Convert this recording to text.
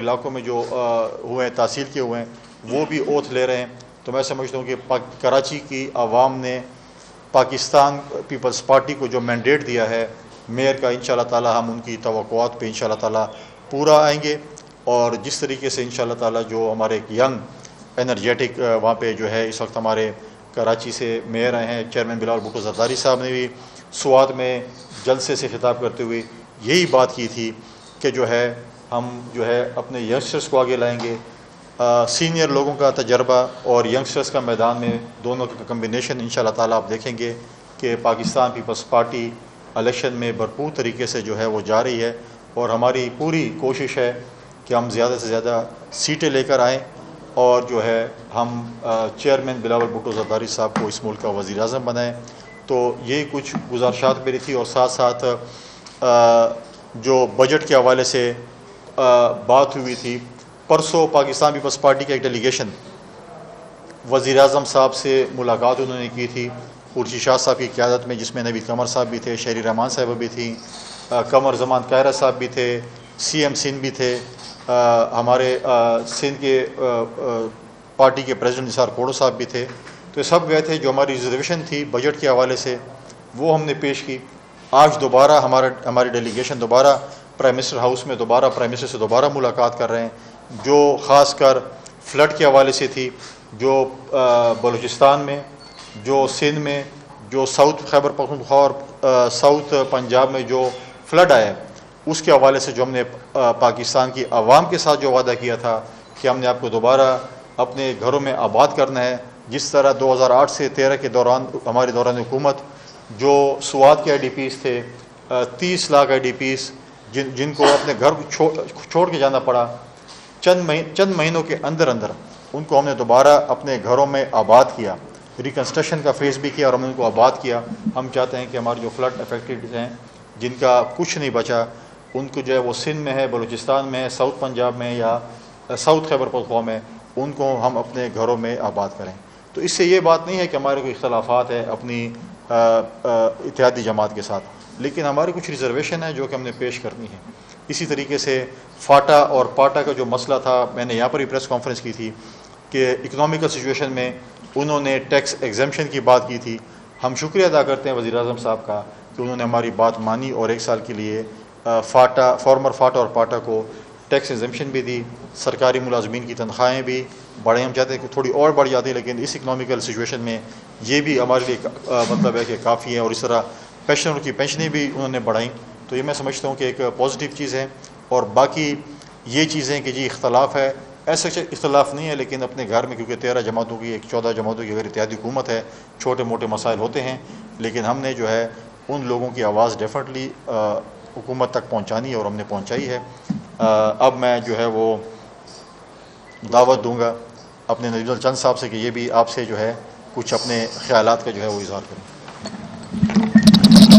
علاقوں میں جو ہوئے ہیں تحصیل کے ہوئے ہیں وہ بھی اوتھ لے رہے ہیں. تو میں سمجھتا ہوں کہ کراچی کی عوام نے پاکستان پیپلز پارٹی کو جو مینڈیٹ دیا ہے میئر کا، انشاءاللہ تعالی ہم ان کی توقعات پہ انشاءاللہ تعالی پورا آئیں گے. اور جس طریقے سے انشاءاللہ تعالی جو ہمارے ایک ینگ انرجیٹک وہاں پہ جو ہے اس وقت ہمارے کراچی سے میئر آئے ہیں، چیئرمین بلاول بھٹو زرداری صاحب نے بھی سوات میں جلسے سے خطاب کرتے ہوئے یہی بات کی تھی کہ جو ہے ہم جو ہے اپنے ینگسٹرز کو آگے لائیں گے. سینئر لوگوں کا تجربہ اور ینگسٹرز کا میدان میں دونوں کا کمبینیشن انشاءاللہ تعالی آپ دیکھیں گے کہ پاکستان پیپلز پارٹی الیکشن میں بھرپور طریقے سے جو ہے وہ جا رہی ہے. اور ہماری پوری کوشش ہے کہ ہم زیادہ سے زیادہ سیٹیں لے کر آئیں اور جو ہے ہم چیئرمین بلاول بھٹو زرداری صاحب کو اس ملک کا وزیر اعظم بنائیں. تو یہ کچھ گزارشات میری تھی. اور ساتھ ساتھ جو بجٹ کے حوالے سے بات ہوئی تھی، پرسوں پاکستان پیپلز پارٹی کا ایک ڈیلیگیشن وزیر اعظم صاحب سے ملاقات انہوں نے کی تھی قرشی شاہ صاحب کی قیادت میں، جس میں نوید قمر صاحب بھی تھے، شہری رحمان صاحب بھی تھیں، قمر زمان قاہرہ صاحب بھی تھے، سی ایم سندھ بھی تھے، ہمارے سندھ کے پارٹی کے پریزیڈنٹ نثار کوڑو صاحب بھی تھے. تو یہ سب گئے تھے. جو ہماری ریزرویشن تھی بجٹ کے حوالے سے وہ ہم نے پیش کی. آج دوبارہ ہماری ڈیلیگیشن دوبارہ پرائم منسٹر ہاؤس میں پرائم منسٹر سے دوبارہ ملاقات کر رہے ہیں، جو خاص کر فلڈ کے حوالے سے تھی، جو بلوچستان میں، جو سندھ میں، جو ساؤتھ خیبر پختونخوا اور ساؤتھ پنجاب میں جو فلڈ آیا اس کے حوالے سے جو ہم نے پاکستان کی عوام کے ساتھ جو وعدہ کیا تھا کہ ہم نے آپ کو دوبارہ اپنے گھروں میں آباد کرنا ہے. جس طرح 2008 سے 13 کے دوران ہمارے دوران حکومت جو سوات کے آئی ڈی پیز تھے، 30 لاکھ آئی ڈی پیز جن کو اپنے گھر چھوڑ کے جانا پڑا، چند مہینوں کے اندر ان کو ہم نے دوبارہ اپنے گھروں میں آباد کیا، ریکنسٹرکشن کا فیز بھی کیا اور ہم نے ان کو آباد کیا. ہم چاہتے ہیں کہ ہمارے جو فلڈ افیکٹڈ ہیں جن کا کچھ نہیں بچا ان کو جو ہے وہ سندھ میں ہے، بلوچستان میں ہے، ساؤتھ پنجاب میں یا ساؤتھ خیبر پختونخوا میں، ان کو ہم اپنے گھروں میں آباد کریں. تو اس سے یہ بات نہیں ہے کہ ہمارے کوئی اختلافات ہیں اپنی اتحادی جماعت کے ساتھ، لیکن ہماری کچھ ریزرویشن ہے جو کہ ہم نے پیش کرنی ہے. اسی طریقے سے فاٹا اور پاٹا کا جو مسئلہ تھا، میں نے یہاں پر ہی پریس کانفرنس کی تھی کہ اکنامیکل سچویشن میں انہوں نے ٹیکس ایگزمپشن کی بات کی تھی. ہم شکریہ ادا کرتے ہیں وزیر اعظم صاحب کا کہ انہوں نے ہماری بات مانی اور 1 سال کے لیے فارمر فاٹا اور پاٹا کو ٹیکس ایگزمپشن بھی دی، سرکاری ملازمین کی تنخواہیں بھی بڑھیں. ہم چاہتے ہیں کہ تھوڑی اور بڑھ جاتی، لیکن اس اکنامیکل سچویشن میں یہ بھی ہمارے لیے مطلب ہے کہ کافی ہے. اور اس طرح پینشنروں کی پینشنیں بھی انہوں نے بڑھائیں. تو یہ میں سمجھتا ہوں کہ ایک پازیٹیو چیز ہے. اور باقی یہ چیزیں کہ جی اختلاف ہے، ایسا اختلاف نہیں ہے، لیکن اپنے گھر میں کیونکہ 13 جماعتوں کی 14 جماعتوں کی اگر اتحادی حکومت ہے، چھوٹے موٹے مسائل ہوتے ہیں، لیکن ہم نے جو ہے ان لوگوں کی آواز ڈیفینیٹلی حکومت تک پہنچانی ہے اور ہم نے پہنچائی ہے. اب میں جو ہے وہ دعوت دوں گا اپنے نوید الچند صاحب سے کہ یہ بھی آپ سے جو ہے کچھ اپنے خیالات کا جو ہے وہ اظہار کریں.